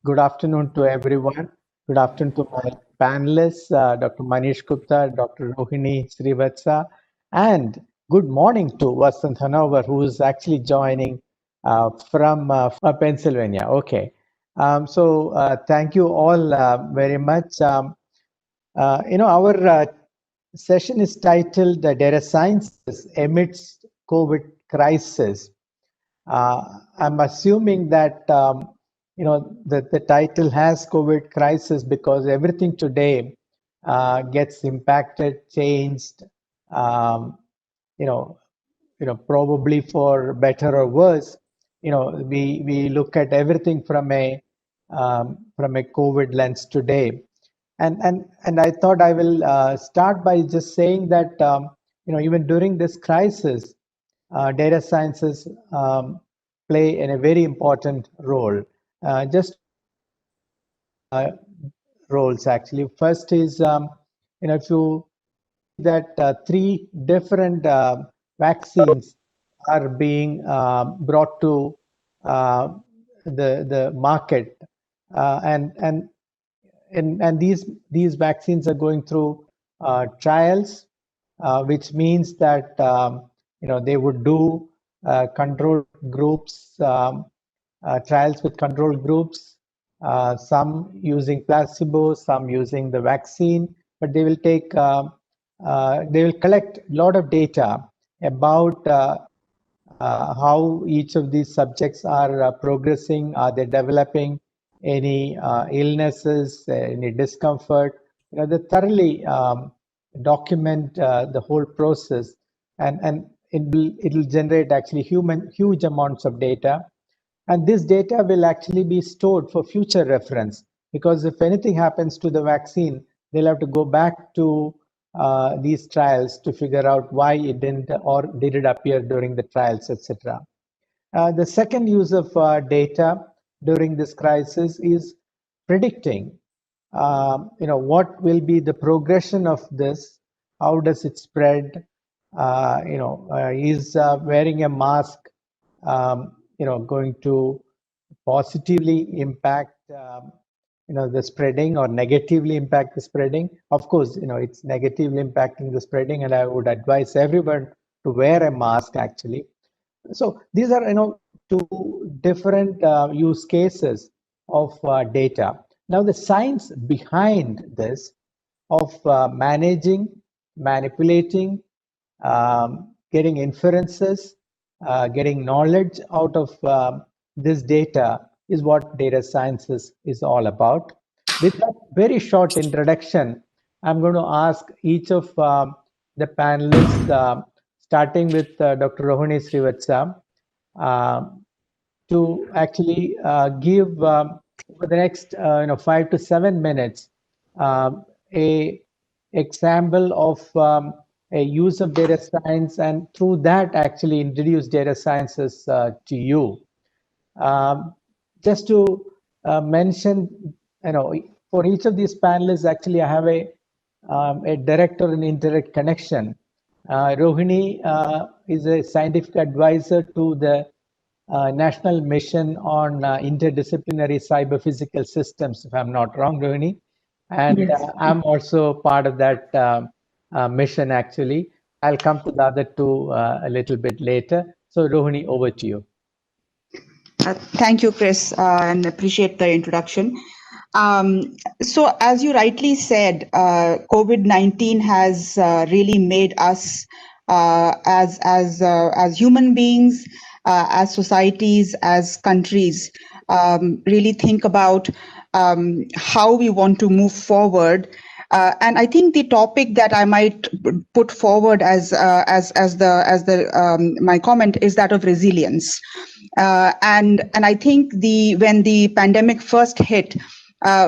Good afternoon to everyone. Good afternoon to my panelists, Dr. Manish Gupta, Dr. Rohini Srivatsa, and good morning to Vasant Hanover, who is actually joining from Pennsylvania. Okay. Thank you all very much. Our session is titled Data Sciences Amidst COVID Crisis. I'm assuming that the title has COVID crisis because everything today gets impacted, changed, um, you know, probably for better or worse. We look at everything from a COVID lens today, and I thought I will start by just saying that even during this crisis, data sciences play a very important role. Just roles actually. First is if you that three different vaccines are being brought to the market, and these vaccines are going through trials, which means that they would do control groups, trials with control groups, some using placebo, some using the vaccine, but they will collect a lot of data about how each of these subjects are progressing. Are they developing any illnesses, any discomfort? They thoroughly document the whole process, and it'll generate actually huge amounts of data, and this data will actually be stored for future reference, because if anything happens to the vaccine, they'll have to go back to these trials to figure out why it didn't or did it appear during the trials, etc. The second use of data during this crisis is predicting what will be the progression of this, how does it spread, is wearing a mask going to positively impact the spreading or negatively impact the spreading. Of course, it's negatively impacting the spreading, and I would advise everyone to wear a mask actually. So these are two different use cases of data. Now the science behind this of managing, manipulating, getting inferences, getting knowledge out of this data is what data sciences is all about. With that very short introduction, I'm going to ask each of the panelists, starting with Dr. Rohini Srivatsa, to actually give for the next 5 to 7 minutes a example of a use of data science, and through that actually introduce data sciences to you. Just to mention, for each of these panelists, actually I have a direct or an indirect connection. Rohini is a scientific advisor to the National Mission on Interdisciplinary Cyber-Physical Systems, if I'm not wrong, Rohini. And yes. I'm also part of that mission, actually. I'll come to the other two a little bit later. So, Rohini, over to you. Thank you, Chris, and appreciate the introduction. So, as you rightly said, COVID-19 has really made us as human beings, as societies, as countries, really think about how we want to move forward. And I think the topic that I might put forward as my comment is that of resilience. And I think when the pandemic first hit,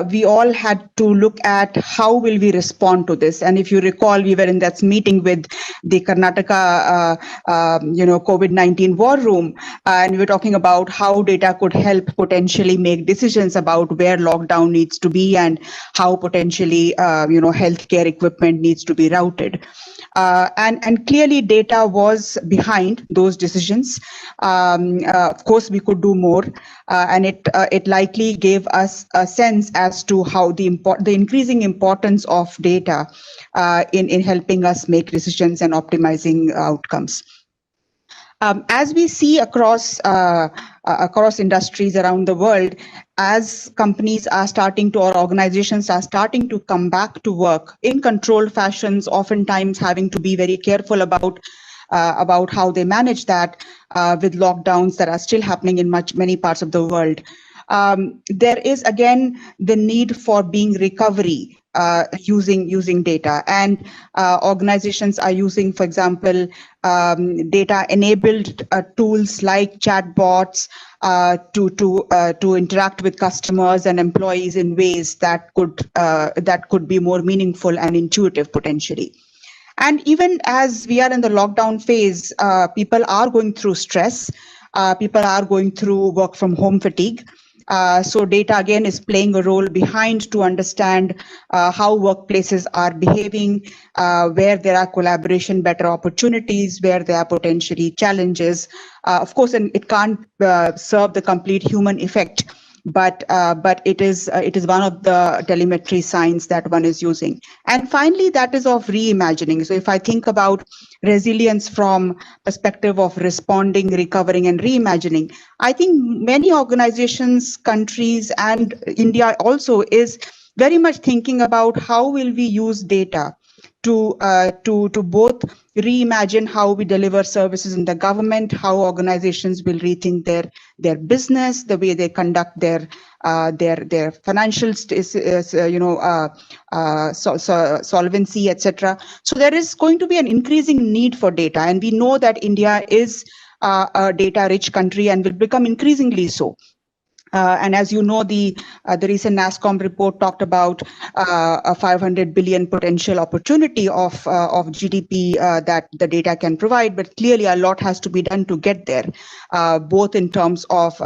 we all had to look at how will we respond to this. And if you recall, we were in that meeting with the Karnataka, COVID-19 war room, and we're talking about how data could help potentially make decisions about where lockdown needs to be and how potentially, healthcare equipment needs to be routed. And clearly data was behind those decisions. Of course, we could do more, and it likely gave us a sense as to how the increasing importance of data in helping us make decisions and optimizing outcomes. As we see across industries around the world, as companies are starting to, or organizations are starting to come back to work in controlled fashions, oftentimes having to be very careful about how they manage that with lockdowns that are still happening in many parts of the world. There is again the need for being recovery using data, and organizations are using, for example, data enabled tools like chatbots to interact with customers and employees in ways that could be more meaningful and intuitive potentially. And even as we are in the lockdown phase, people are going through stress. People are going through work from home fatigue. So data again is playing a role behind to understand how workplaces are behaving, where there are collaboration better opportunities, where there are potentially challenges. Of course, and it can't serve the complete human effect, but it is one of the telemetry signs that one is using. And finally, that is of reimagining. So if I think about resilience from perspective of responding, recovering, and reimagining, I think many organizations, countries, and India also is very much thinking about how will we use data to both reimagine how we deliver services in the government, how organizations will rethink their business, the way they conduct their financial solvency, etc. So there is going to be an increasing need for data, and we know that India is a data-rich country and will become increasingly so. And as you know, the recent NASSCOM report talked about a 500 billion potential opportunity of GDP that the data can provide. But clearly, a lot has to be done to get there, both in terms of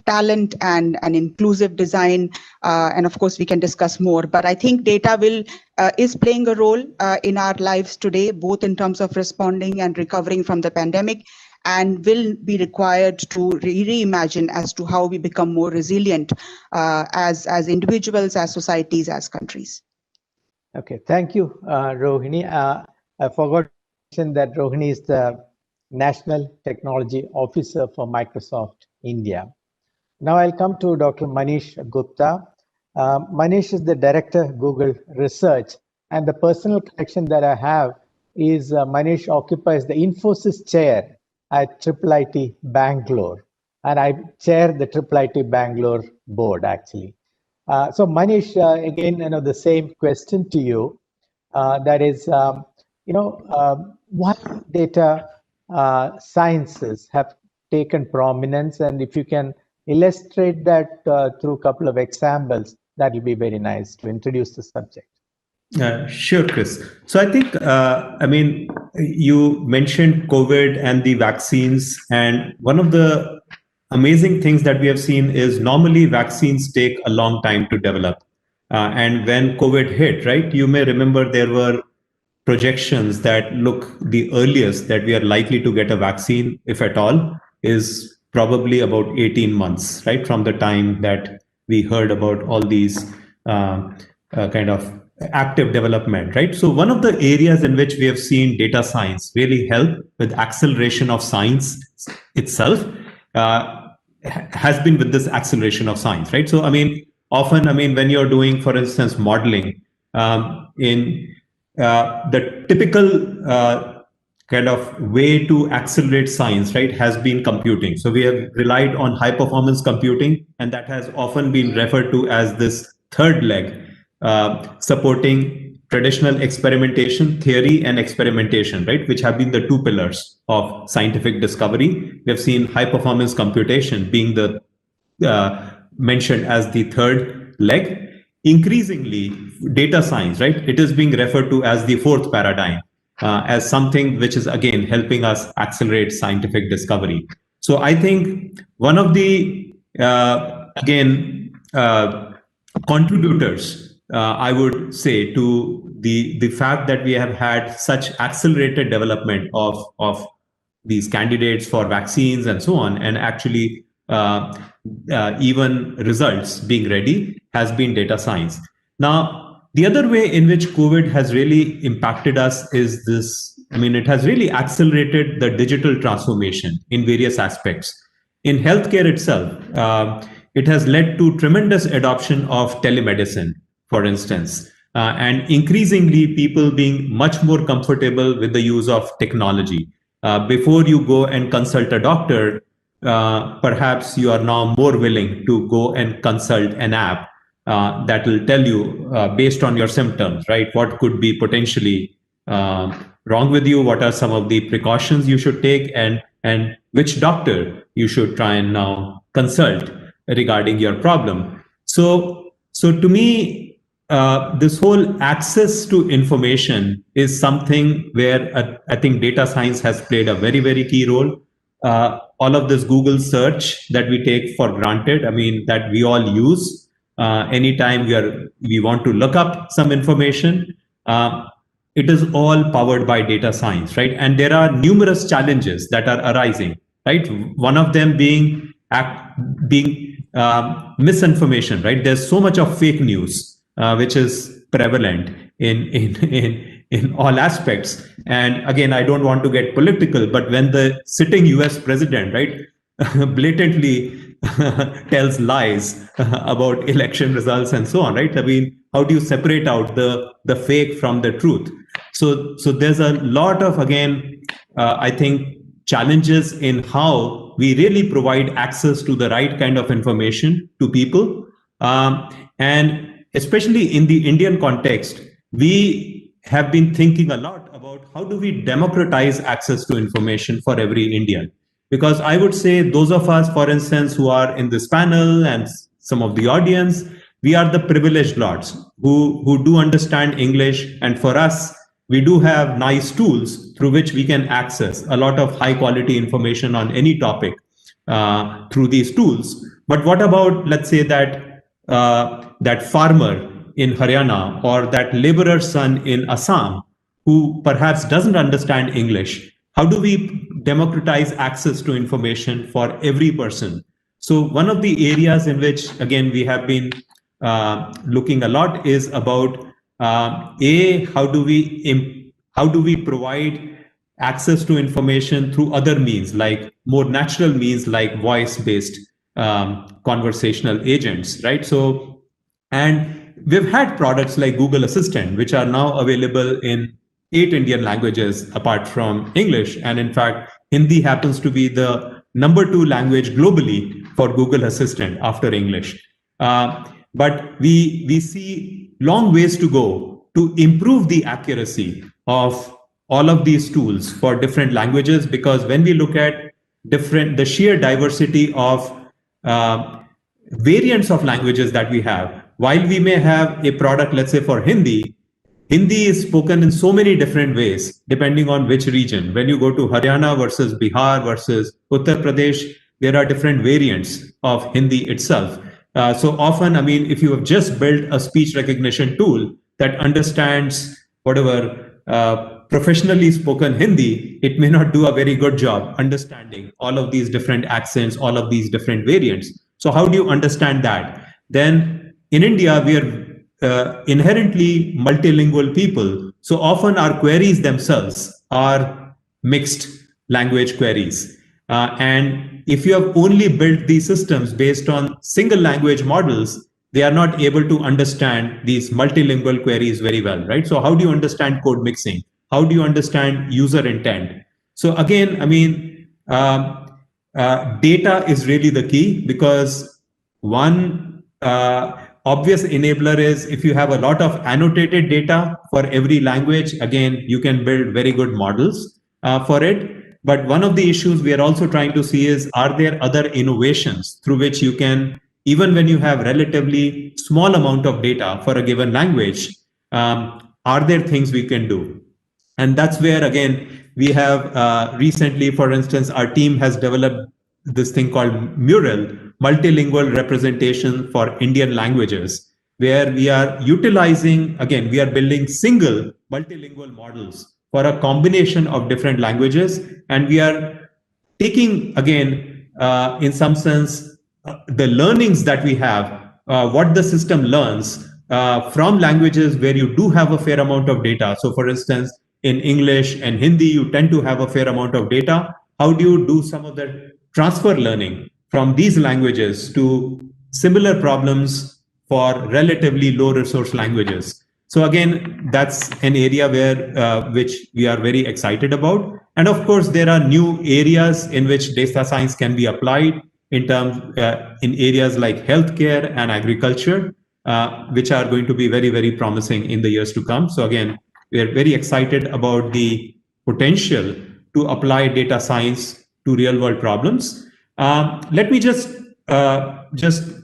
talent and inclusive design. And of course, we can discuss more. But I think data is playing a role in our lives today, both in terms of responding and recovering from the pandemic, and will be required to reimagine as to how we become more resilient as individuals, as societies, as countries. Okay, thank you, Rohini. I forgot to mention that Rohini is the National Technology Officer for Microsoft India. Now I'll come to Dr. Manish Gupta. Manish is the Director, Google Research, and the personal connection that I have is Manish occupies the Infosys chair at IIIT Bangalore, and I chair the IIIT Bangalore board actually. So Manish, again, the same question to you. That is, why data sciences have taken prominence, and if you can illustrate that through a couple of examples, that will be very nice to introduce the subject. Sure, Chris. So I think, you mentioned COVID and the vaccines, and one of the amazing things that we have seen is normally vaccines take a long time to develop. And when COVID hit, right, you may remember there were projections that look, the earliest that we are likely to get a vaccine, if at all, is probably about 18 months, right, from the time that we heard about all these kind of active development, right? So one of the areas in which we have seen data science really help with acceleration of science itself has been with this acceleration of science, right? So, often, when you're doing, for instance, modeling, in the typical kind of way to accelerate science, right, has been computing. So we have relied on high performance computing, and that has often been referred to as this third leg, supporting traditional experimentation, theory and experimentation, right, which have been the two pillars of scientific discovery. We have seen high performance computation being the mentioned as the third leg. Increasingly, data science, right, it is being referred to as the fourth paradigm. as something which is again helping us accelerate scientific discovery. So I think one of the contributors, I would say, to the fact that we have had such accelerated development of these candidates for vaccines and so on, and actually even results being ready, has been data science. Now, the other way in which COVID has really impacted us is this. I mean, it has really accelerated the digital transformation in various aspects. In healthcare itself, it has led to tremendous adoption of telemedicine, for instance, and increasingly people being much more comfortable with the use of technology. Before you go and consult a doctor, perhaps you are now more willing to go and consult an app that will tell you, based on your symptoms, right, what could be potentially wrong with you, what are some of the precautions you should take, and which doctor you should try and now consult regarding your problem. So to me, this whole access to information is something where I think data science has played a very, very key role. All of this Google search that we take for granted, I mean, that we all use anytime we want to look up some information, it is all powered by data science, right? And there are numerous challenges that are arising, right? One of them being misinformation, right? There's so much of fake news which is prevalent in all aspects. And again, I don't want to get political, but when the sitting US president, right, blatantly tells lies about election results and so on, right? I mean, how do you separate out the fake from the truth? So there's a lot of, again, I think, challenges in how we really provide access to the right kind of information to people. And especially in the Indian context, we have been thinking a lot about how do we democratize access to information for every Indian. Because I would say those of us, for instance, who are in this panel and some of the audience, we are the privileged lots who do understand English. And for us, we do have nice tools through which we can access a lot of high quality information on any topic through these tools. But what about, let's say, that farmer in Haryana or that laborer's son in Assam who perhaps doesn't understand English? How do we democratize access to information for every person? So one of the areas in which, again, we have been looking a lot is about how do we provide access to information through other means, like more natural means, like voice-based conversational agents, right? So, and we've had products like Google Assistant, which are now available in 8 Indian languages apart from English. And in fact, Hindi happens to be the number 2 language globally for Google Assistant after English. But we see long ways to go to improve the accuracy of all of these tools for different languages, because when we look at the sheer diversity of variants of languages that we have, while we may have a product, let's say for Hindi is spoken in so many different ways, depending on which region. When you go to Haryana versus Bihar versus Uttar Pradesh, there are different variants of Hindi itself. So often, I mean, if you have just built a speech recognition tool that understands whatever professionally spoken Hindi, it may not do a very good job understanding all of these different accents, all of these different variants. So how do you understand that? Then in India, we are inherently multilingual people. So often our queries themselves are mixed language queries. And if you have only built these systems based on single language models, they are not able to understand these multilingual queries very well, right? So how do you understand code mixing? How do you understand user intent? So again, I mean, data is really the key, because one obvious enabler is if you have a lot of annotated data for every language, again, you can build very good models for it. But one of the issues we are also trying to see is, are there other innovations through which you can, even when you have relatively small amount of data for a given language, are there things we can do? And that's where, again, we have recently, for instance, our team has developed this thing called Mural, multilingual representation for Indian languages, where we are utilizing, again, we are building single multilingual models for a combination of different languages. And we are taking, again, in some sense, the learnings that we have, what the system learns from languages where you do have a fair amount of data. So, for instance, in English and Hindi, you tend to have a fair amount of data. How do you do some of the transfer learning from these languages to similar problems for relatively low resource languages? So again, that's an area where which we are very excited about. And of course, there are new areas in which data science can be applied in terms in areas like healthcare and agriculture, which are going to be very, very promising in the years to come. So again, we are very excited about the potential to apply data science to real world problems. Let me just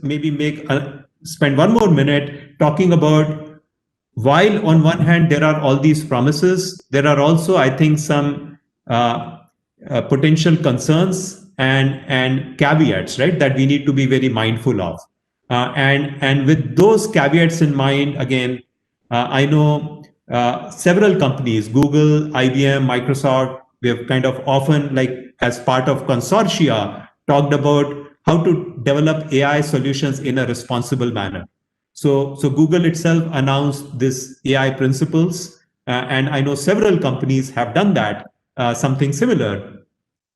maybe spend one more minute talking about, while on one hand there are all these promises, there are also, I think, some potential concerns and caveats, right, that we need to be very mindful of. And with those caveats in mind, again, I know several companies, Google, IBM, Microsoft, we have kind of often, like as part of consortia, talked about how to develop AI solutions in a responsible manner. So Google itself announced this AI principles, and I know several companies have done that, something similar,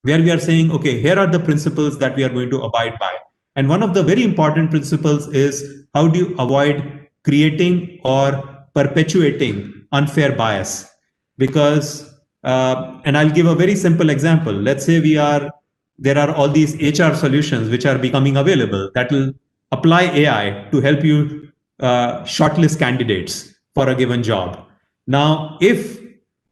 where we are saying, okay, here are the principles that we are going to abide by. And one of the very important principles is how do you avoid creating or perpetuating unfair bias? Because, and I'll give a very simple example. Let's say there are all these HR solutions which are becoming available that will apply AI to help you shortlist candidates for a given job. Now, if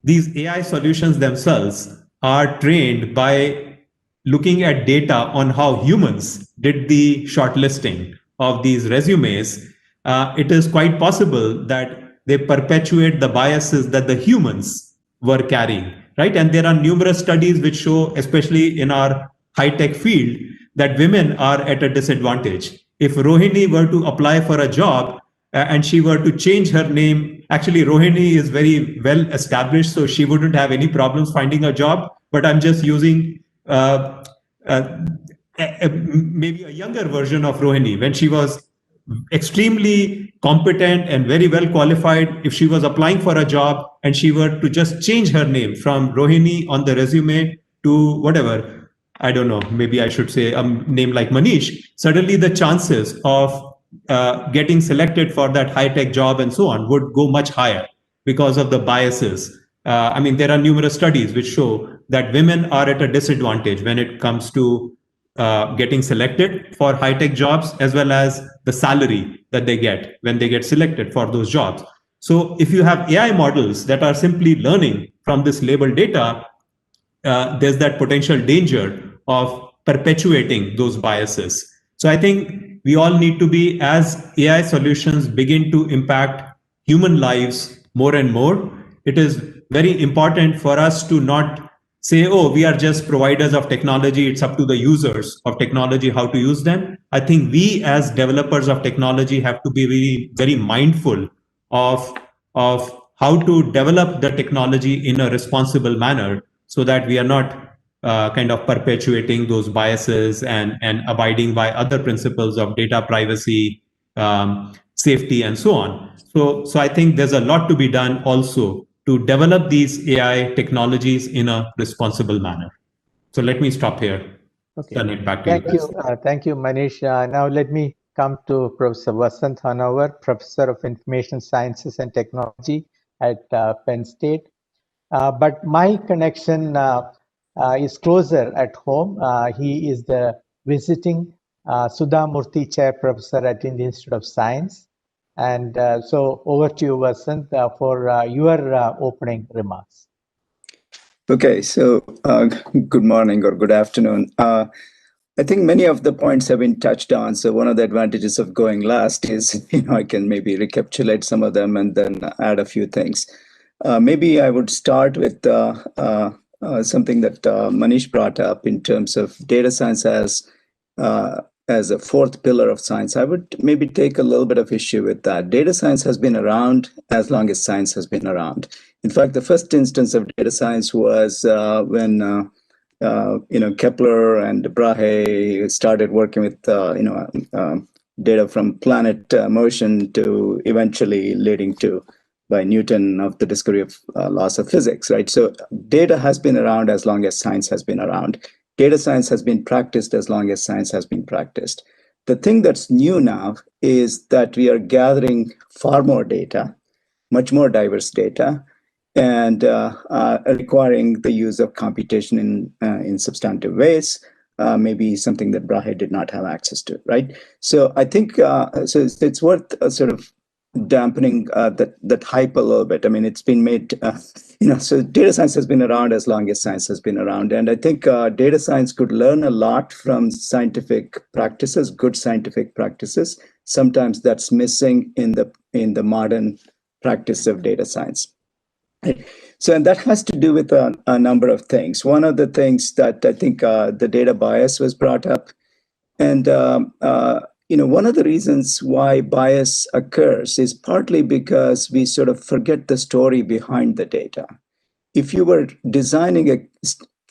these AI solutions themselves are trained by looking at data on how humans did the shortlisting of these resumes, it is quite possible that they perpetuate the biases that the humans were carrying, right? And there are numerous studies which show, especially in our high-tech field, that women are at a disadvantage. If Rohini were to apply for a job and she were to change her name, actually Rohini is very well established, so she wouldn't have any problems finding a job. But I'm just using maybe a younger version of Rohini when she was extremely competent and very well qualified. If she was applying for a job and she were to just change her name from Rohini on the resume to whatever, I don't know, maybe I should say a name like Manish, suddenly the chances of getting selected for that high-tech job and so on would go much higher because of the biases. I mean, there are numerous studies which show that women are at a disadvantage when it comes to getting selected for high-tech jobs, as well as the salary that they get when they get selected for those jobs. So if you have AI models that are simply learning from this labeled data, there's that potential danger of perpetuating those biases. So I think we all need to be, as AI solutions begin to impact human lives more and more, it is very important for us to not say, oh, we are just providers of technology, it's up to the users of technology how to use them. I think we as developers of technology have to be very, very mindful of how to develop the technology in a responsible manner, so that we are not kind of perpetuating those biases and abiding by other principles of data privacy, safety, and so on. So I think there's a lot to be done also to develop these AI technologies in a responsible manner. So let me stop here. Okay. Turn it back to Thank you. Thank you, Manish. Now let me come to Professor Vasant Hanover, Professor of Information Sciences and Technology at Penn State. But my connection is closer at home. He is the visiting Sudha Murthy Chair Professor at Indian Institute of Science. And so over to you, Vasant, for your opening remarks. Okay, so good morning or good afternoon. I think many of the points have been touched on. So one of the advantages of going last is, I can maybe recapitulate some of them and then add a few things. Maybe I would start with something that Manish brought up in terms of data science as a fourth pillar of science. I would maybe take a little bit of issue with that. Data science has been around as long as science has been around. In fact, the first instance of data science was when Kepler and Brahe started working with data from planet motion to eventually leading to by Newton of the discovery of laws of physics, right? So data has been around as long as science has been around. Data science has been practiced as long as science has been practiced. The thing that's new now is that we are gathering far more data, much more diverse data, and requiring the use of computation in substantive ways, maybe something that Brahe did not have access to, right? So I think it's worth sort of dampening that hype a little bit. I mean, it's been made, so data science has been around as long as science has been around. And I think data science could learn a lot from scientific practices, good scientific practices. Sometimes that's missing in the modern practice of data science. So, and that has to do with a number of things. One of the things that I think the data bias was brought up. And one of the reasons why bias occurs is partly because we sort of forget the story behind the data. If you were designing a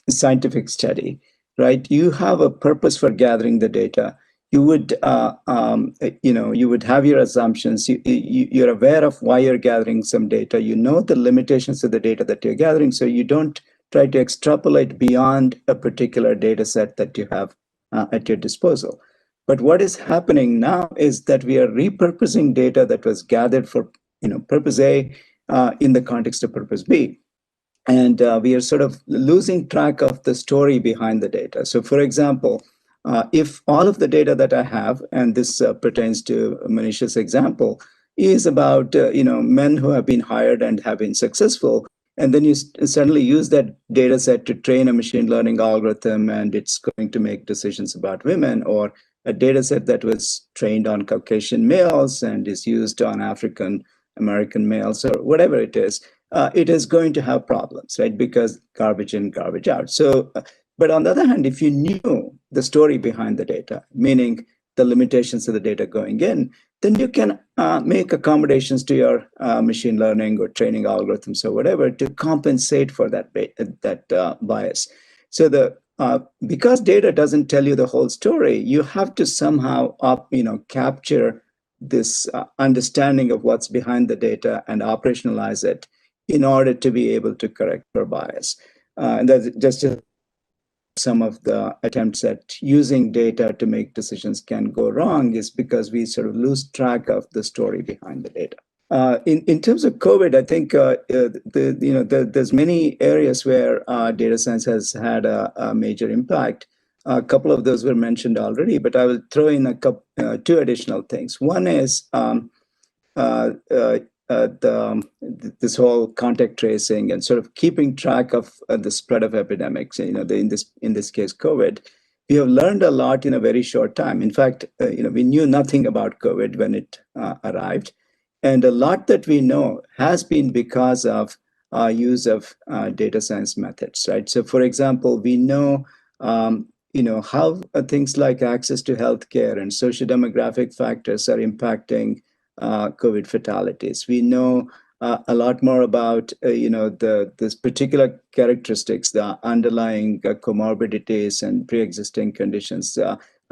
scientific study, right, you have a purpose for gathering the data. You would, you would have your assumptions. You're aware of why you're gathering some data. You know the limitations of the data that you're gathering, so you don't try to extrapolate beyond a particular data set that you have at your disposal. But what is happening now is that we are repurposing data that was gathered for purpose A in the context of purpose B. And we are sort of losing track of the story behind the data. So for example, if all of the data that I have, and this pertains to Manish's example, is about men who have been hired and have been successful, and then you suddenly use that data set to train a machine learning algorithm, and it's going to make decisions about women, or a data set that was trained on Caucasian males and is used on African American males, or whatever it is going to have problems, right? Because garbage in, garbage out. So, but on the other hand, if you knew the story behind the data, meaning the limitations of the data going in, then you can make accommodations to your machine learning or training algorithms or whatever to compensate for that bias. So because data doesn't tell you the whole story, you have to somehow capture this understanding of what's behind the data and operationalize it in order to be able to correct for bias. And that's just some of the attempts at using data to make decisions can go wrong is because we sort of lose track of the story behind the data. In terms of COVID, I think there's many areas where data science has had a major impact. A couple of those were mentioned already, but I will throw in two additional things. One is this whole contact tracing and sort of keeping track of the spread of epidemics. In this case, COVID. We have learned a lot in a very short time. In fact, we knew nothing about COVID when it arrived, and a lot that we know has been because of use of data science methods, right? So, for example, we know how things like access to healthcare and socio-demographic factors are impacting COVID fatalities. We know a lot more about this particular characteristics, the underlying comorbidities and pre-existing conditions,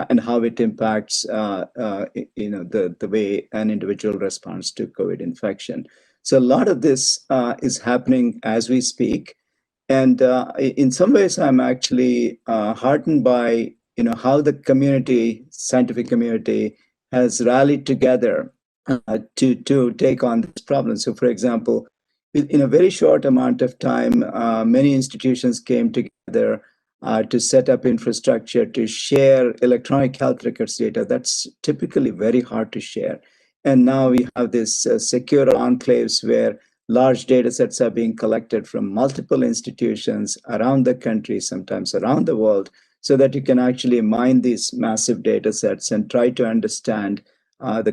and how it impacts the way an individual responds to COVID infection. So a lot of this is happening as we speak, and in some ways, I'm actually heartened by how the scientific community, has rallied together to take on this problem. So, for example, in a very short amount of time, many institutions came together to set up infrastructure to share electronic health records data. That's typically very hard to share. And now we have this secure enclaves where large data sets are being collected from multiple institutions around the country, sometimes around the world, so that you can actually mine these massive data sets and try to understand why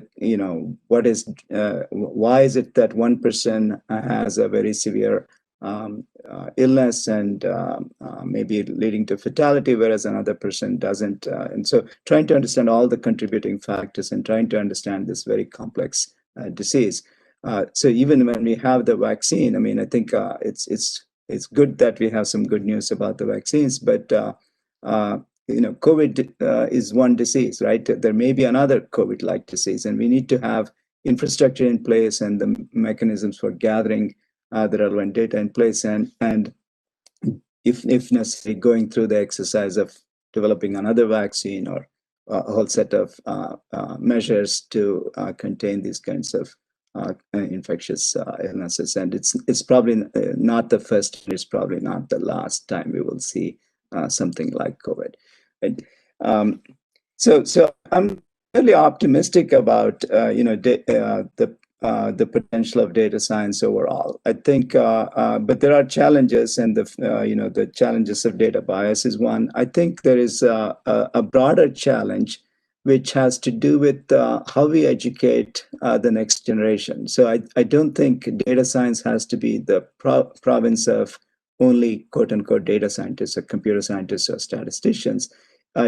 is it that one person has a very severe illness and maybe leading to fatality, whereas another person doesn't. And so trying to understand all the contributing factors and trying to understand this very complex disease. So even when we have the vaccine, I mean, I think it's good that we have some good news about the vaccines, but COVID is one disease, right? There may be another COVID-like disease, and we need to have infrastructure in place and the mechanisms for gathering the relevant data in place, and if necessary, going through the exercise of developing another vaccine or a whole set of measures to contain these kinds of infectious illnesses. And it's probably not the first, it's probably not the last time we will see something like COVID. And, so I'm really optimistic about the potential of data science overall. I think, but there are challenges, and the challenges of data bias is one. I think there is a broader challenge which has to do with how we educate the next generation. So I don't think data science has to be the province of only quote unquote data scientists or computer scientists or statisticians.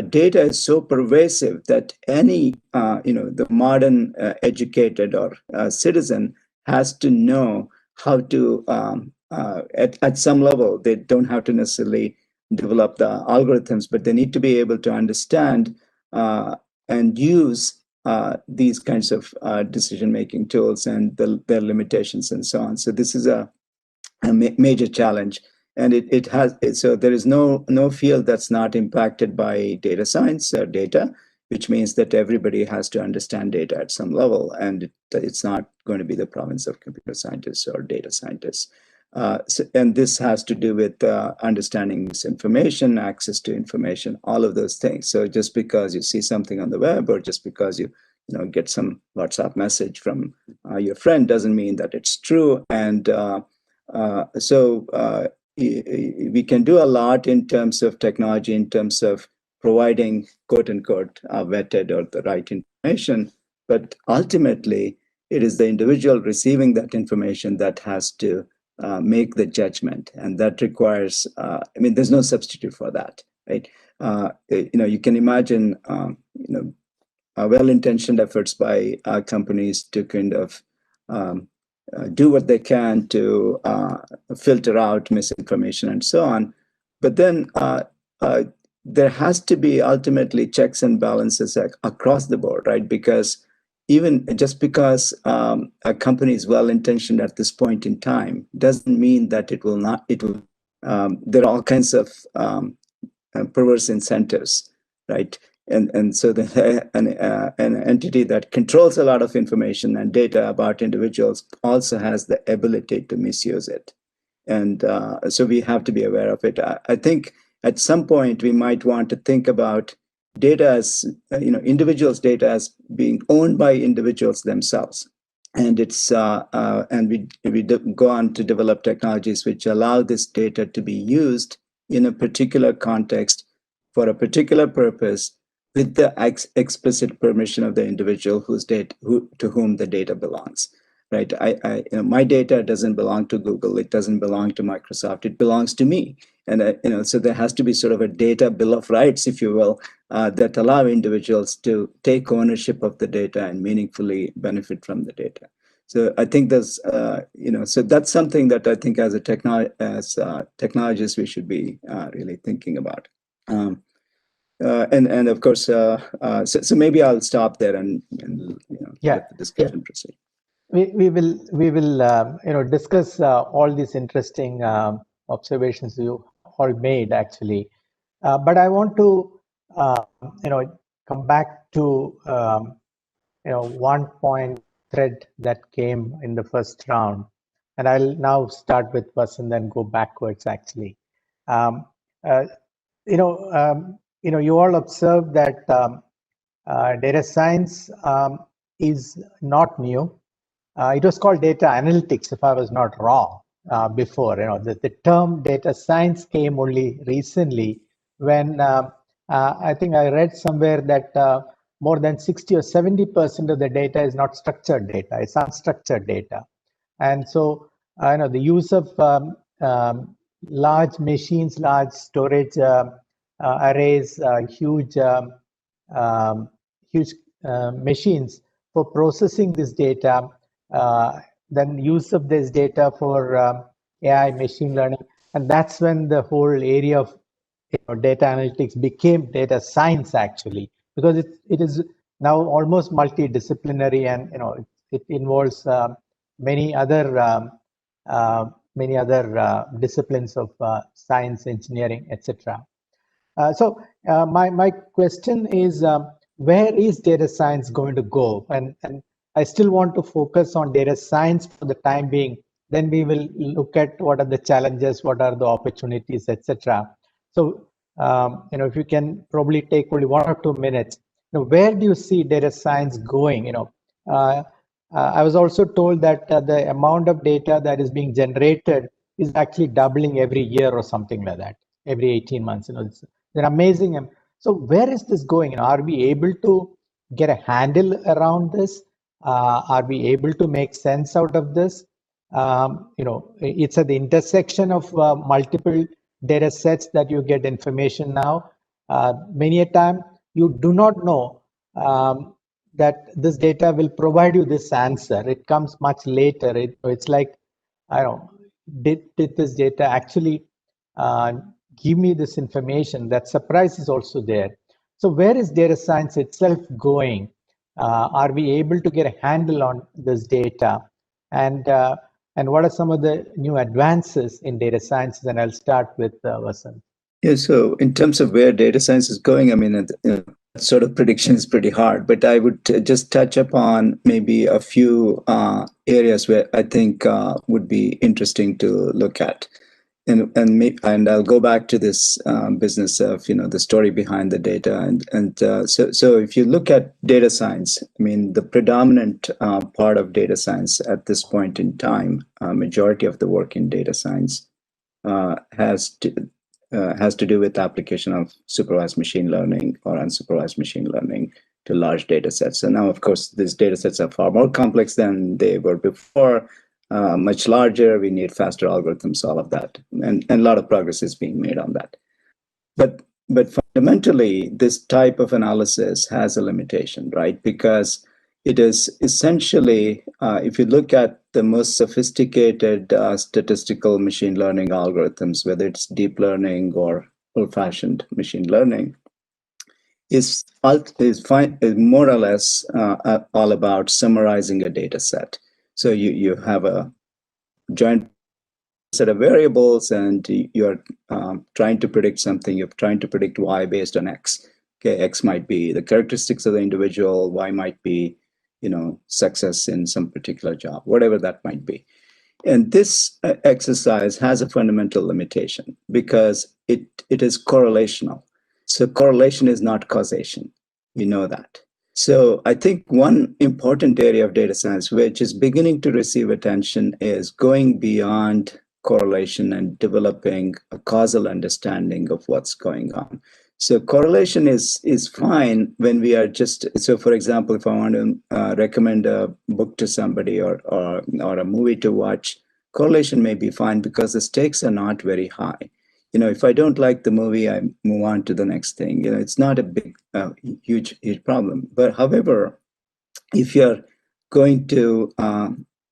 Data is so pervasive that any, the modern educated or citizen has to know how to, at some level, they don't have to necessarily develop the algorithms, but they need to be able to understand and use these kinds of decision-making tools and their limitations and so on. So this is a major challenge. And so there is no field that's not impacted by data science or data, which means that everybody has to understand data at some level, and it's not going to be the province of computer scientists or data scientists. And this has to do with understanding misinformation, access to information, all of those things. So just because you see something on the web, or just because you get some WhatsApp message from your friend, doesn't mean that it's true. And so we can do a lot in terms of technology, in terms of providing quote unquote vetted or the right information, but ultimately it is the individual receiving that information that has to make the judgment, and that requires there's no substitute for that, right? You can imagine well-intentioned efforts by companies to kind of do what they can to filter out misinformation and so on. But then there has to be ultimately checks and balances across the board, right? Because even just because a company is well-intentioned at this point in time doesn't mean that it will not, there are all kinds of perverse incentives, right? And so an entity that controls a lot of information and data about individuals also has the ability to misuse it. And so we have to be aware of it. I think at some point we might want to think about data as, individuals' data as being owned by individuals themselves. And it's and we go on to develop technologies which allow this data to be used in a particular context for a particular purpose, with the explicit permission of the individual to whom the data belongs, right? My data doesn't belong to Google. It doesn't belong to Microsoft. It belongs to me. And so there has to be sort of a data bill of rights, if you will, that allow individuals to take ownership of the data and meaningfully benefit from the data. So I think there's, so that's something that I think as technologists we should be really thinking about. And of course, so maybe I'll stop there and let the discussion proceed. We will discuss all these interesting observations you all made actually, but I want to come back to one point thread that came in the first round, and I'll now start with Vasan, then go backwards actually. You all observed that data science is not new. It was called data analytics, if I was not wrong, before. The term data science came only recently when I think I read somewhere that more than 60 or 70% of the data is not structured data, it's unstructured data. And so, the use of large machines, large storage arrays, huge huge machines for processing this data, then use of this data for AI, machine learning, and that's when the whole area of data analytics became data science, actually, because it is now almost multidisciplinary, and it involves many other disciplines of science, engineering, etc. My question is, where is data science going to go? And I still want to focus on data science for the time being. Then we will look at what are the challenges, what are the opportunities, etc. So, if you can probably take only 1 or 2 minutes, where do you see data science going? I was also told that the amount of data that is being generated is actually doubling every year or something like that, every 18 months. They're amazing. So where is this going? Are we able to get a handle around this? Are we able to make sense out of this? It's at the intersection of multiple data sets that you get information now. Many a time you do not know that this data will provide you this answer. It comes much later. It's like, I don't know, did this data actually give me this information? That surprise is also there. So where is data science itself going? Are we able to get a handle on this data? And what are some of the new advances in data science? And I'll start with Vasant. Yeah, so in terms of where data science is going, I mean, sort of prediction is pretty hard, but I would just touch upon maybe a few areas where I think would be interesting to look at. And I'll go back to this business of the story behind the data, so if you look at data science, I mean the predominant part of data science at this point in time, majority of the work in data science has to do with application of supervised machine learning or unsupervised machine learning to large data sets. And now, of course, these data sets are far more complex than they were before. Much larger, we need faster algorithms, all of that. And a lot of progress is being made on that. But fundamentally, this type of analysis has a limitation, right? Because it is essentially, if you look at the most sophisticated statistical machine learning algorithms, whether it's deep learning or old-fashioned machine learning, is more or less all about summarizing a data set. So you have a giant set of variables and you're trying to predict something. You're trying to predict Y based on X. Okay, X might be the characteristics of the individual. Y might be, success in some particular job, whatever that might be. And this exercise has a fundamental limitation because it is correlational. So correlation is not causation. We know that. So I think one important area of data science, which is beginning to receive attention, is going beyond correlation and developing a causal understanding of what's going on. So correlation is fine when we are just, so for example, if I want to recommend a book to somebody or a movie to watch, correlation may be fine because the stakes are not very high. If I don't like the movie, I move on to the next thing. It's not a big, huge problem. But however, if you're going to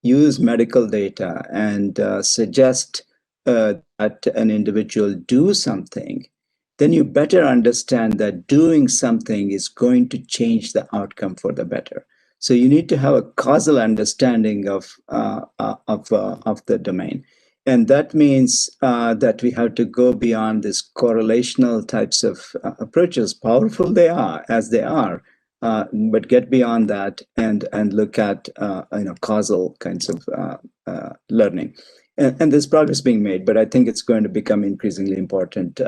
use medical data and suggest that an individual do something, then you better understand that doing something is going to change the outcome for the better. So you need to have a causal understanding of the domain. And that means that we have to go beyond this correlational types of approaches, powerful they are, as they are, but get beyond that and look at causal kinds of learning. And there's progress being made, but I think it's going to become increasingly important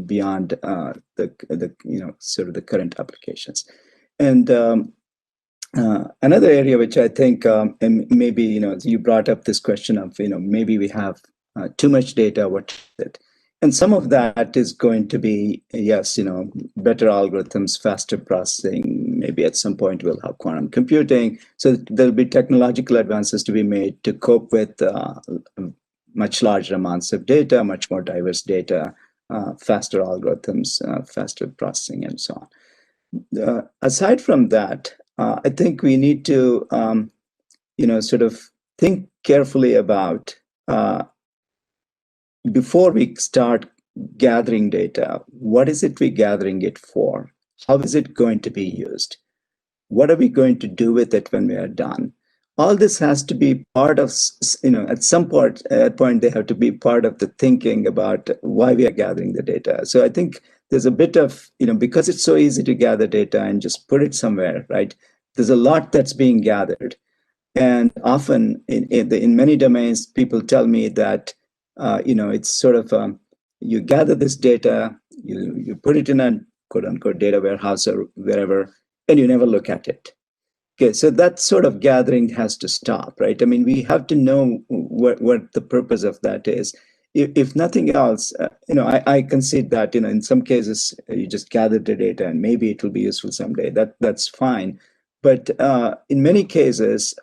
beyond the sort of the current applications. And another area which I think, and maybe you brought up this question of maybe we have too much data. What is it? and some of that is going to be, yes, better algorithms, faster processing. Maybe at some point we'll have quantum computing. So there'll be technological advances to be made to cope with much larger amounts of data, much more diverse data, faster algorithms, faster processing, and so on. Aside from that, I think we need to, sort of think carefully about before we start gathering data, what is it we're gathering it for? How is it going to be used? What are we going to do with it when we are done? All this has to be part of, at some point, they have to be part of the thinking about why we are gathering the data. So I think there's a bit of, because it's so easy to gather data and just put it somewhere, right? There's a lot that's being gathered. And often in many domains, people tell me that, it's sort of, you gather this data, you put it in a quote unquote data warehouse or wherever, and you never look at it. Okay, so that sort of gathering has to stop, right? I mean, we have to know what the purpose of that is. If nothing else, I concede that, in some cases, you just gather the data and maybe it will be useful someday. That's fine. But in many cases,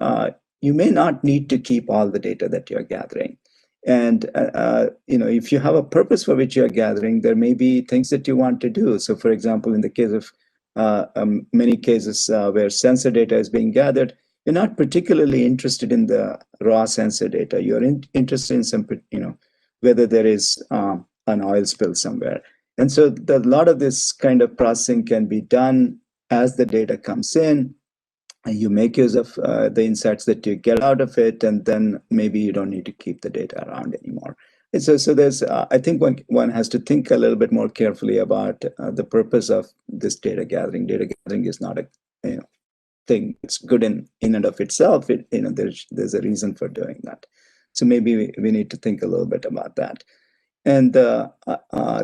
you may not need to keep all the data that you're gathering. And, if you have a purpose for which you're gathering, there may be things that you want to do. So, for example, in the case of many cases where sensor data is being gathered, you're not particularly interested in the raw sensor data. You're interested in some, whether there is an oil spill somewhere. And so a lot of this kind of processing can be done as the data comes in. You make use of the insights that you get out of it, and then maybe you don't need to keep the data around anymore. And so there's, I think one has to think a little bit more carefully about the purpose of this data gathering. Data gathering is not a thing. It's good in and of itself. There's a reason for doing that. So maybe we need to think a little bit about that. And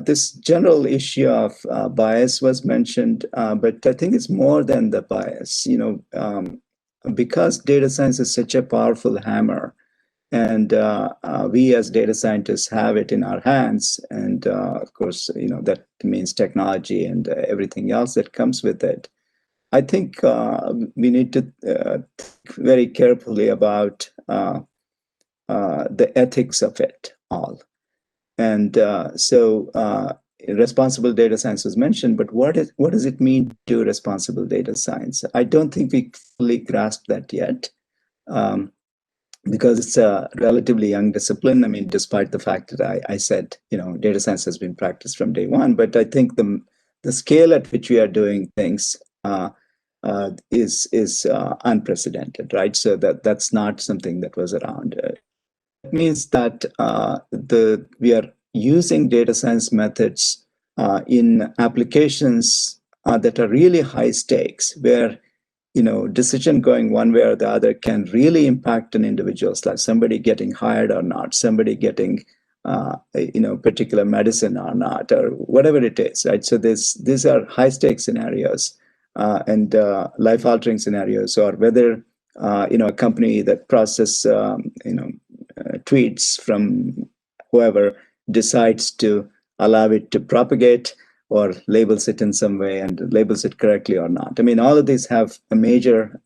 this general issue of bias was mentioned, but I think it's more than the bias. Because data science is such a powerful hammer, and we as data scientists have it in our hands, and of course, that means technology and everything else that comes with it. I think we need to think very carefully about the ethics of it all. And so responsible data science was mentioned, but what does it mean to do responsible data science? I don't think we fully grasped that yet, because it's a relatively young discipline. I mean, despite the fact that I said, data science has been practiced from day one, but I think the scale at which we are doing things is unprecedented, right? So that's not something that was around. It means that we are using data science methods in applications that are really high stakes, where decision going one way or the other can really impact an individual's life. Somebody getting hired or not, somebody getting particular medicine or not, or whatever it is, right? So these are high stakes scenarios and life altering scenarios, or whether a company that processes tweets from whoever decides to allow it to propagate or labels it in some way and labels it correctly or not. I mean, all of these have a major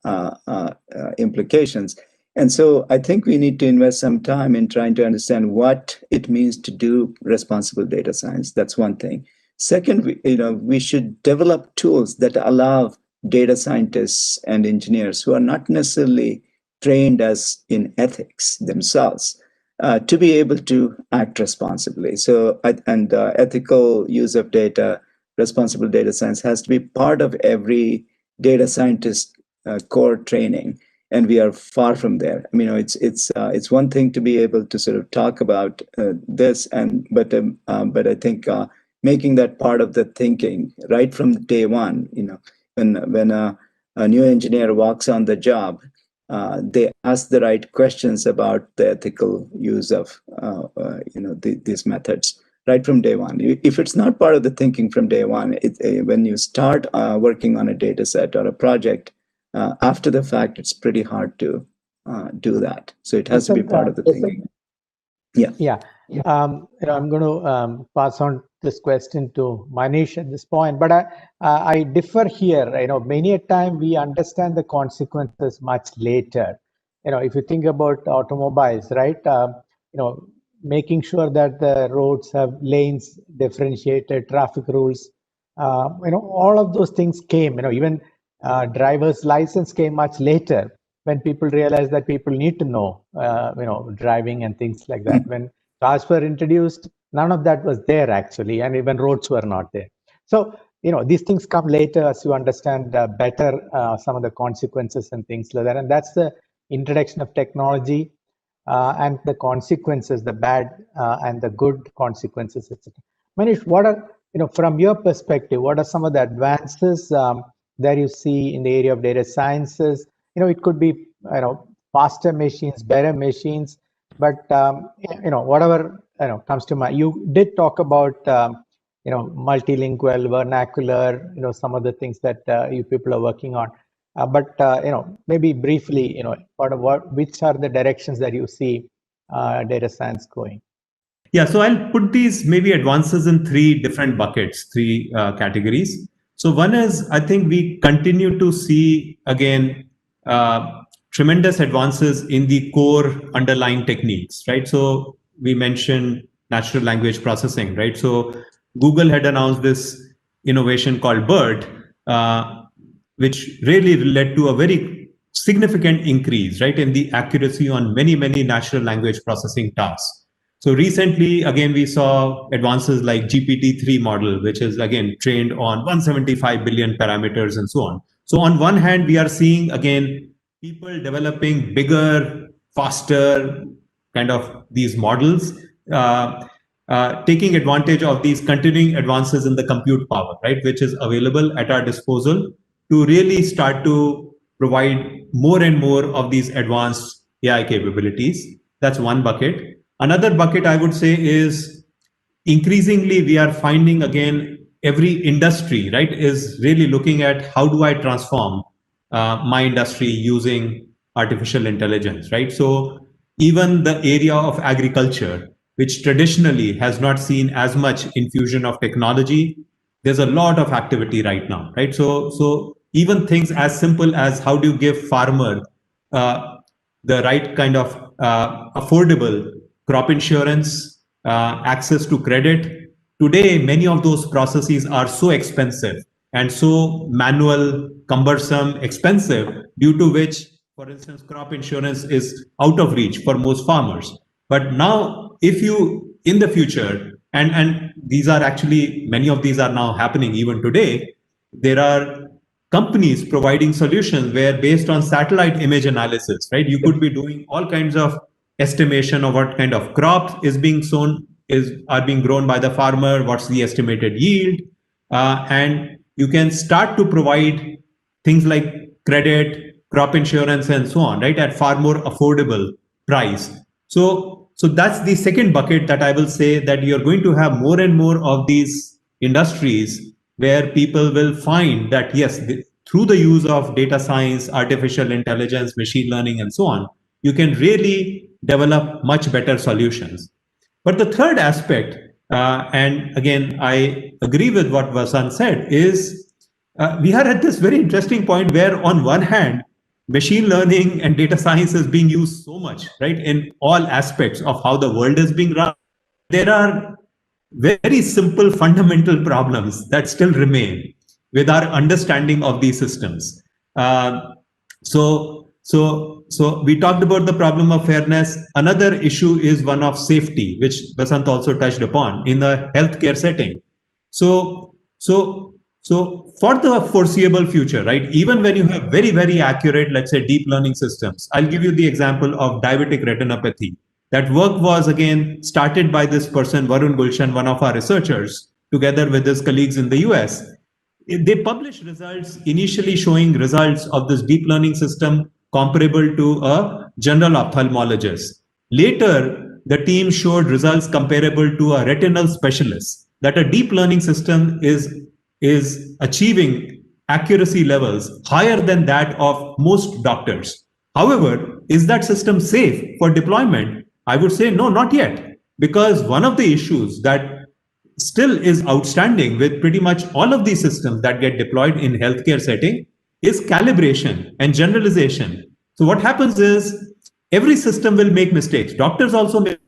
implications. And so I think we need to invest some time in trying to understand what it means to do responsible data science. That's one thing. Second, we should develop tools that allow data scientists and engineers who are not necessarily trained as in ethics themselves to be able to act responsibly. So, ethical use of data, responsible data science has to be part of every data scientist core training, and we are far from there. I mean, it's one thing to be able to sort of talk about this, but I think making that part of the thinking right from day one. When a new engineer walks on the job, they ask the right questions about the ethical use of these methods right from day one. If it's not part of the thinking from day one, when you start working on a data set or a project, after the fact, it's pretty hard to do that. So it has to be part of the thinking. Yeah. I'm going to pass on this question to Manish at this point, but I differ here. Many a time we understand the consequences much later. If you think about automobiles, right? Making sure that the roads have lanes, differentiated traffic rules. All of those things came. Even driver's license came much later when people realized that people need to know, driving and things like that. When cars were introduced, none of that was there actually, and even roads were not there. So, these things come later as you understand better some of the consequences and things like that. And that's the introduction of technology and the consequences, the bad and the good consequences, etc. Manish, what are, from your perspective, what are some of the advances that you see in the area of data sciences? It could be, faster machines, better machines, but, whatever, comes to mind. You did talk about, multilingual, vernacular, some of the things that you people are working on. But maybe briefly, which are the directions that you see data science going? Yeah, so I'll put these maybe advances in three different buckets, three categories. So one is, I think we continue to see again tremendous advances in the core underlying techniques, right? So we mentioned natural language processing, right? So Google had announced this innovation called BERT, which really led to a very significant increase, right, in the accuracy on many, many natural language processing tasks. So recently, again, we saw advances like GPT-3 model, which is again trained on 175 billion parameters and so on. So on one hand, we are seeing again people developing bigger, faster kind of these models, taking advantage of these continuing advances in the compute power, right, which is available at our disposal to really start to provide more and more of these advanced AI capabilities. That's one bucket. Another bucket I would say is increasingly we are finding again every industry, right, is really looking at how do I transform my industry using artificial intelligence, right? So even the area of agriculture, which traditionally has not seen as much infusion of technology, there's a lot of activity right now, right? So even things as simple as how do you give farmer the right kind of affordable crop insurance, access to credit. Today, many of those processes are so expensive and so manual, cumbersome, expensive, due to which, for instance, crop insurance is out of reach for most farmers. But now, if you, in the future, and these are actually, many of these are now happening even today, there are companies providing solutions where based on satellite image analysis, right, you could be doing all kinds of estimation of what kind of crops is being sown, are being grown by the farmer, what's the estimated yield, and you can start to provide things like credit, crop insurance, and so on, right, at far more affordable price. So that's the second bucket that I will say, that you're going to have more and more of these industries where people will find that yes, through the use of data science, artificial intelligence, machine learning, and so on, you can really develop much better solutions. But the third aspect, and again, I agree with what Vasan said, is we are at this very interesting point where, on one hand, machine learning and data science is being used so much, right, in all aspects of how the world is being run. There are very simple fundamental problems that still remain with our understanding of these systems. So we talked about the problem of fairness. Another issue is one of safety, which Basant also touched upon in the healthcare setting. So for the foreseeable future, right, even when you have very, very accurate, let's say, deep learning systems, I'll give you the example of diabetic retinopathy. That work was again started by this person, Varun Gulshan, one of our researchers, together with his colleagues in the US. They published results initially showing results of this deep learning system comparable to a general ophthalmologist. Later, the team showed results comparable to a retinal specialist, that a deep learning system is achieving accuracy levels higher than that of most doctors. However, is that system safe for deployment? I would say no, not yet, because one of the issues that still is outstanding with pretty much all of these systems that get deployed in healthcare setting is calibration and generalization. So what happens is every system will make mistakes. Doctors also make.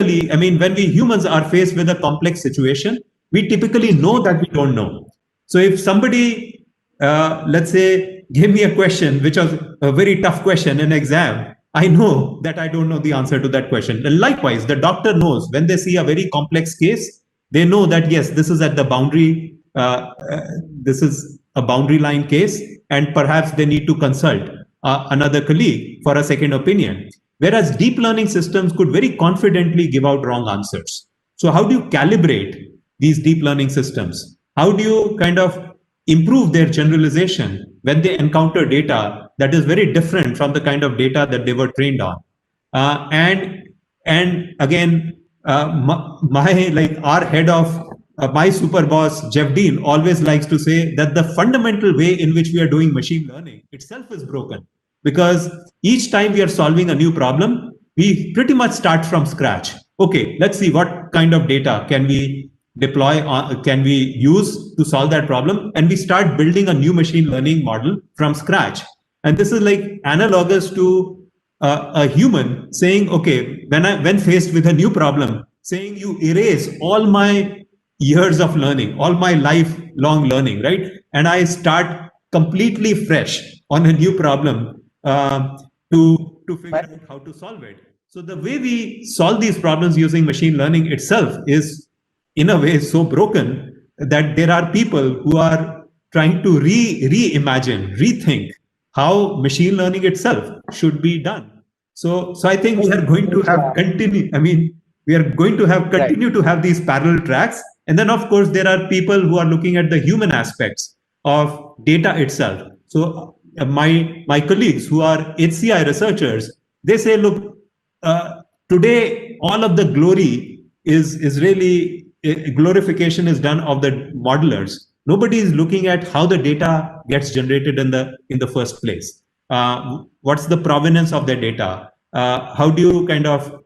I mean, when we humans are faced with a complex situation, we typically know that we don't know. So if somebody, let's say, gave me a question, which was a very tough question in exam, I know that I don't know the answer to that question. And likewise, the doctor knows when they see a very complex case, they know that, yes, this is at the boundary, this is a boundary line case, and perhaps they need to consult another colleague for a second opinion. Whereas deep learning systems could very confidently give out wrong answers. So how do you calibrate these deep learning systems? How do you kind of improve their generalization when they encounter data that is very different from the kind of data that they were trained on? And again, like our head of my super boss, Jeff Dean, always likes to say that the fundamental way in which we are doing machine learning itself is broken, because each time we are solving a new problem, we pretty much start from scratch. Okay, let's see what kind of data can we deploy, can we use to solve that problem, and we start building a new machine learning model from scratch. And this is like analogous to a human saying, okay, when faced with a new problem, saying you erase all my years of learning, all my lifelong learning, right? And I start completely fresh on a new problem to figure out how to solve it. So the way we solve these problems using machine learning itself is, in a way, so broken that there are people who are trying to reimagine, rethink how machine learning itself should be done. So I think we are going to have continue. I mean, we are going to have continue to have these parallel tracks, and then of course there are people who are looking at the human aspects of data itself. So my colleagues who are HCI researchers, they say, look, today all of the glory is really glorification is done of the modelers. Nobody is looking at how the data gets generated in the first place. What's the provenance of the data? How do you kind of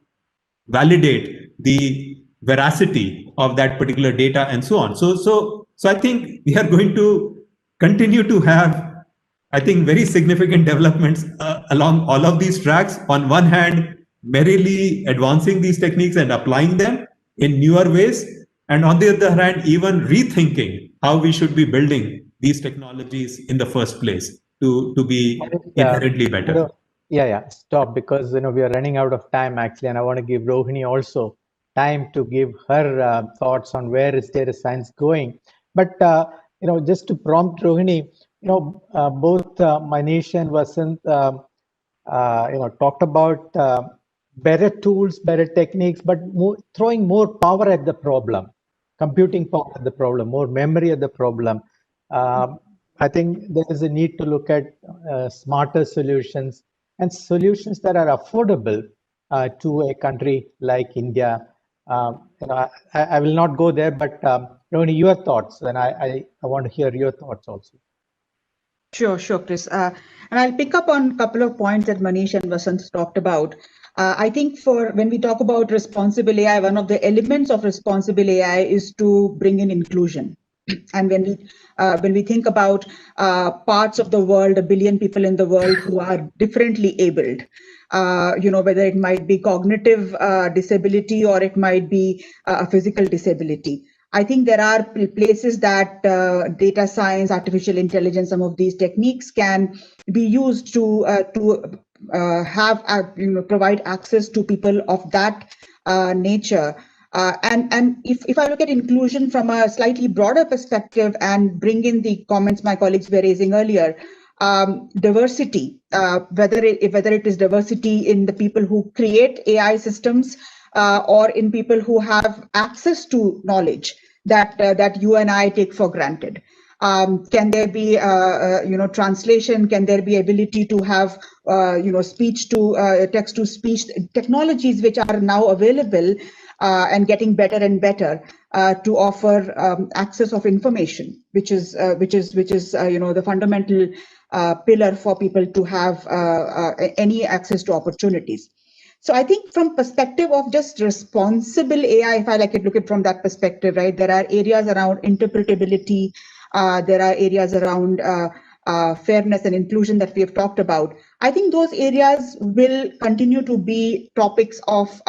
validate the veracity of that particular data, and so on? So I think we are going to continue to have, I think, very significant developments along all of these tracks. On one hand, merrily advancing these techniques and applying them in newer ways, and on the other hand, even rethinking how we should be building these technologies in the first place to be inherently better. Stop, because we are running out of time actually, and I want to give Rohini also time to give her thoughts on where is data science going. But just to prompt Rohini, both Manish and Vasant, talked about better tools, better techniques, but throwing more power at the problem, computing power at the problem, more memory at the problem. I think there is a need to look at smarter solutions and solutions that are affordable to a country like India. I will not go there, but Rohini, your thoughts, and I want to hear your thoughts also. Sure, Chris. And I'll pick up on a couple of points that Manish and Vasant talked about. I think when we talk about responsible AI, one of the elements of responsible AI is to bring in inclusion. And when we think about parts of the world, 1 billion people in the world who are differently abled, whether it might be cognitive disability or it might be a physical disability, I think there are places that data science, artificial intelligence, some of these techniques can be used to have provide access to people of that nature. And if I look at inclusion from a slightly broader perspective and bring in the comments my colleagues were raising earlier, diversity, whether it is diversity in the people who create AI systems or in people who have access to knowledge that you and I take for granted. Can there be translation? Can there be ability to have speech to text to speech technologies which are now available and getting better and better to offer access of information, which is the fundamental pillar for people to have any access to opportunities. So I think from perspective of just responsible AI, if I like it, look at from that perspective, right? There are areas around interpretability. There are areas around fairness and inclusion that we have talked about. I think those areas will continue to be topics of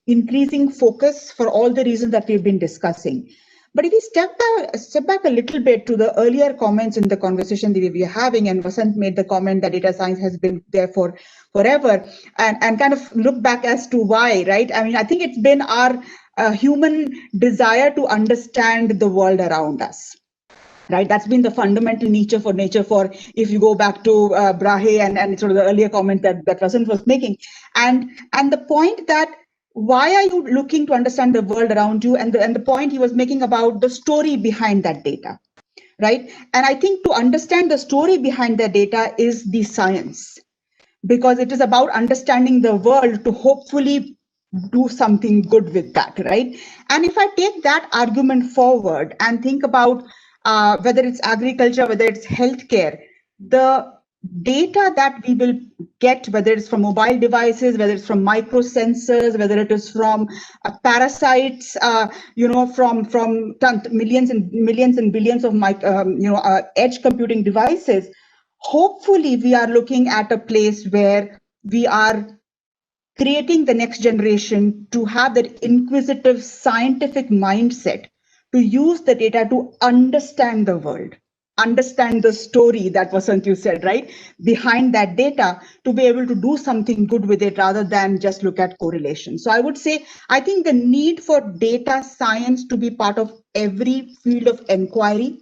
increasing focus for all the reasons that we've been discussing. But if we step back a little bit to the earlier comments in the conversation that we were having, and Vasant made the comment that data science has been there for forever, and kind of look back as to why, right? I mean, I think it's been our human desire to understand the world around us. Right, that's been the fundamental nature for if you go back to Brahe and sort of the earlier comment that Vasant was making, and the point that why are you looking to understand the world around you, and the point he was making about the story behind that data, right? And I think to understand the story behind the data is the science, because it is about understanding the world to hopefully do something good with that, right? And if I take that argument forward and think about whether it's agriculture, whether it's healthcare, the data that we will get, whether it's from mobile devices, whether it's from micro sensors, whether it is from parasites, from millions and billions of edge computing devices, hopefully we are looking at a place where we are creating the next generation to have that inquisitive scientific mindset to use the data to understand the world, understand the story that Vasant you said, right, behind that data, to be able to do something good with it rather than just look at correlation. So I would say, I think the need for data science to be part of every field of inquiry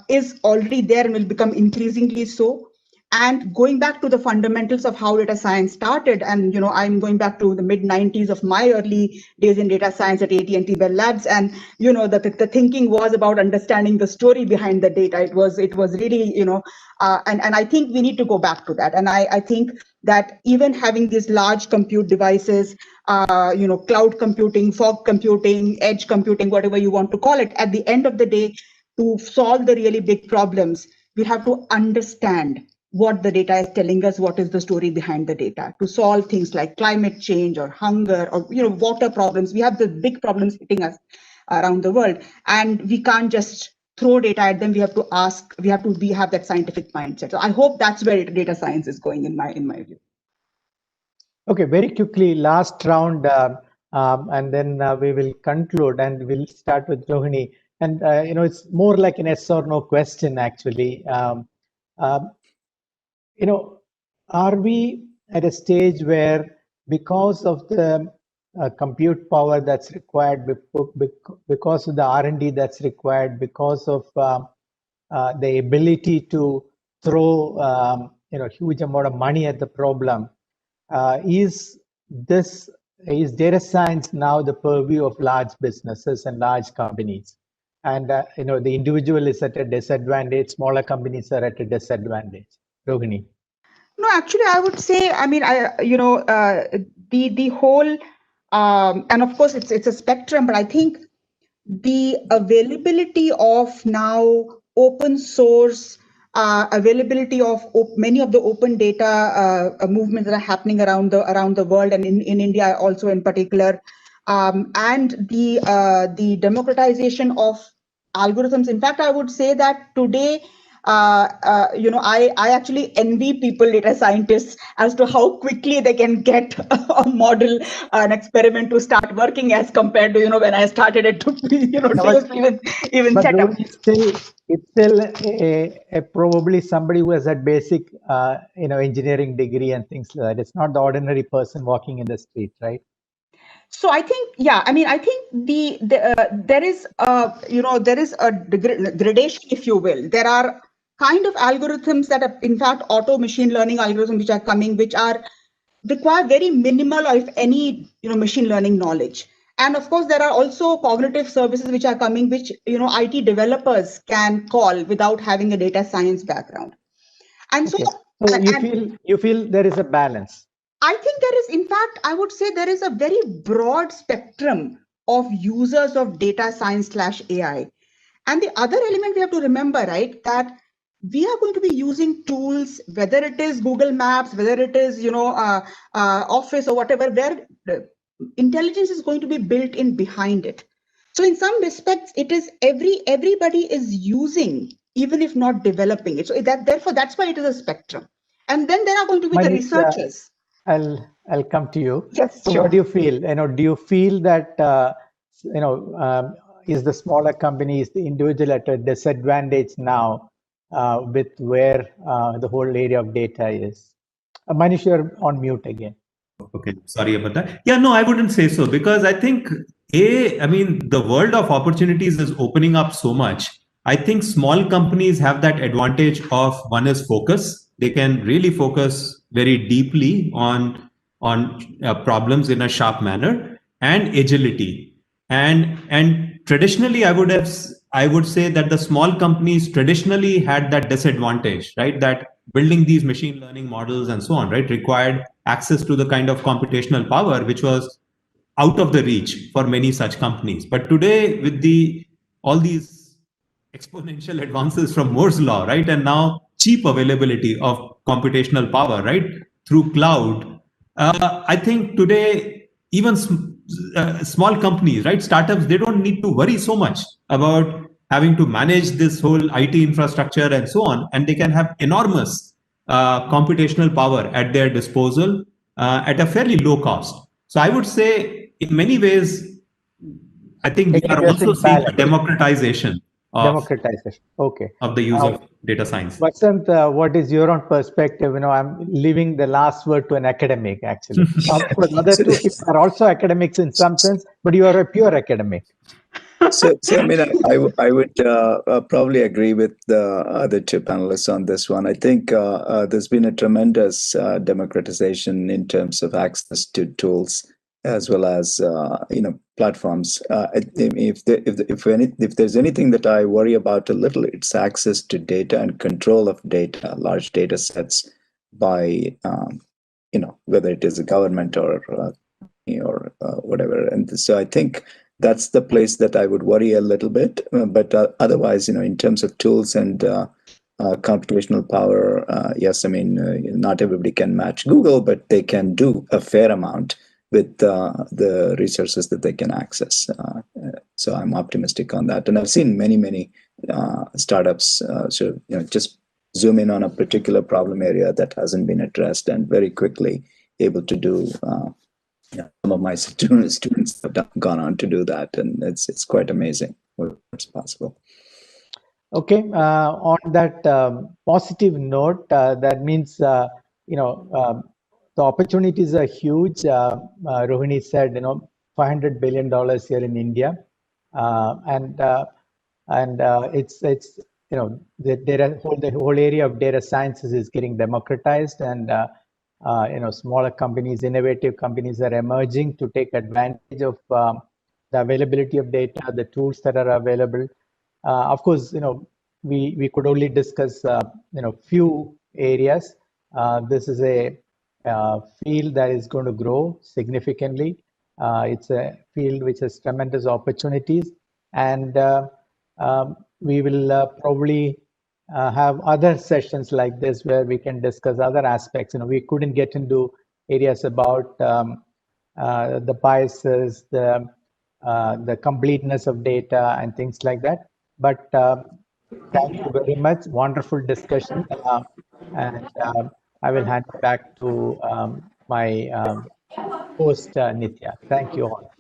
is already there and will become increasingly so. And going back to the fundamentals of how data science started, and I'm going back to the mid 90s of my early days in data science at AT&T Bell Labs, and the thinking was about understanding the story behind the data. It was really and I think we need to go back to that. And I think that even having these large compute devices, cloud computing, fog computing, edge computing, whatever you want to call it, at the end of the day, to solve the really big problems, we have to understand what the data is telling us, what is the story behind the data. To solve things like climate change or hunger or water problems, we have the big problems hitting us around the world, and we can't just throw data at them. We have to ask, we have that scientific mindset. So I hope that's where data science is going in my view. Okay, very quickly, last round, and then we will conclude, and we'll start with Rohini. And it's more like an yes or no question, actually. Are we at a stage where, because of the compute power that's required, because of the R&D that's required, because of the ability to throw huge amount of money at the problem, is data science now the purview of large businesses and large companies? And the individual is at a disadvantage, smaller companies are at a disadvantage. Rohini. No, actually, I would say, I mean, the whole, and of course, it's a spectrum, but I think the availability of now open source, availability of many of the open data movements that are happening around the world, and in India also in particular, and the democratization of algorithms. In fact, I would say that today, I actually envy people, data scientists, as to how quickly they can get a model, an experiment to start working, as compared to when I started it to even set up. It's still probably somebody who has that basic engineering degree and things like that. It's not the ordinary person walking in the street, right? So I think, yeah, I mean, I think there is a gradation, if you will. There are kind of algorithms that are, in fact, auto machine learning algorithms which are coming, which require very minimal, or if any, machine learning knowledge. And of course, there are also cognitive services which are coming, which IT developers can call without having a data science background. And okay. So you feel there is a balance? I think there is, in fact, I would say there is a very broad spectrum of users of data science / AI. And the other element we have to remember, right, that we are going to be using tools, whether it is Google Maps, whether it is, Office or whatever, where intelligence is going to be built in behind it. So in some respects, it is everybody is using, even if not developing it. So therefore, that's why it is a spectrum. And then there are going to be the Manish, researchers. I'll come to you. Yes, So sure. what do you feel? Do you feel that is the smaller company, is the individual at a disadvantage now with where the whole area of data is? Manish, you're on mute again. Okay, sorry about that. Yeah, no, I wouldn't say so, because I think the world of opportunities is opening up so much. I think small companies have that advantage of, one is focus. They can really focus very deeply on problems in a sharp manner, and agility. And traditionally, I would say that the small companies traditionally had that disadvantage, right? That building these machine learning models and so on, right, required access to the kind of computational power which was out of the reach for many such companies. But today, with all these exponential advances from Moore's law, right, and now cheap availability of computational power, right, through cloud, I think today even small companies, right, startups, they don't need to worry so much about having to manage this whole IT infrastructure and so on, and they can have enormous computational power at their disposal at a fairly low cost. So I would say, in many ways, I think we Again, are you're also saying seeing a balance, democratization democratization. Okay. of the use of data science. Vasant, what is your own perspective? I'm leaving the last word to an academic, actually. Of course, other two people are also academics in some sense, but you are a pure academic. So I mean, I would probably agree with the other two panelists on this one. I think there's been a tremendous democratization in terms of access to tools as well as platforms. If there's anything that I worry about a little, it's access to data and control of data, large data sets by whether it is a government or whatever. And so I think that's the place that I would worry a little bit. But otherwise, in terms of tools and computational power, yes, I mean, not everybody can match Google, but they can do a fair amount with the resources that they can access. So I'm optimistic on that. And I've seen many startups just zoom in on a particular problem area that hasn't been addressed and very quickly able to do some of my students have gone on to do that, and it's quite amazing what's possible. Okay, on that positive note, that means the opportunities are huge. Rohini said, $500 billion here in India, and it's the whole area of data sciences is getting democratized, and smaller companies, innovative companies are emerging to take advantage of the availability of data, the tools that are available. Of course, we could only discuss few areas. This is a field that is going to grow significantly. It's a field which has tremendous opportunities, and we will probably have other sessions like this where we can discuss other aspects. We couldn't get into areas about the biases, the completeness of data, and things like that. But thank you very much. Wonderful discussion. And I will hand it back to my host, Nitya. Thank you all.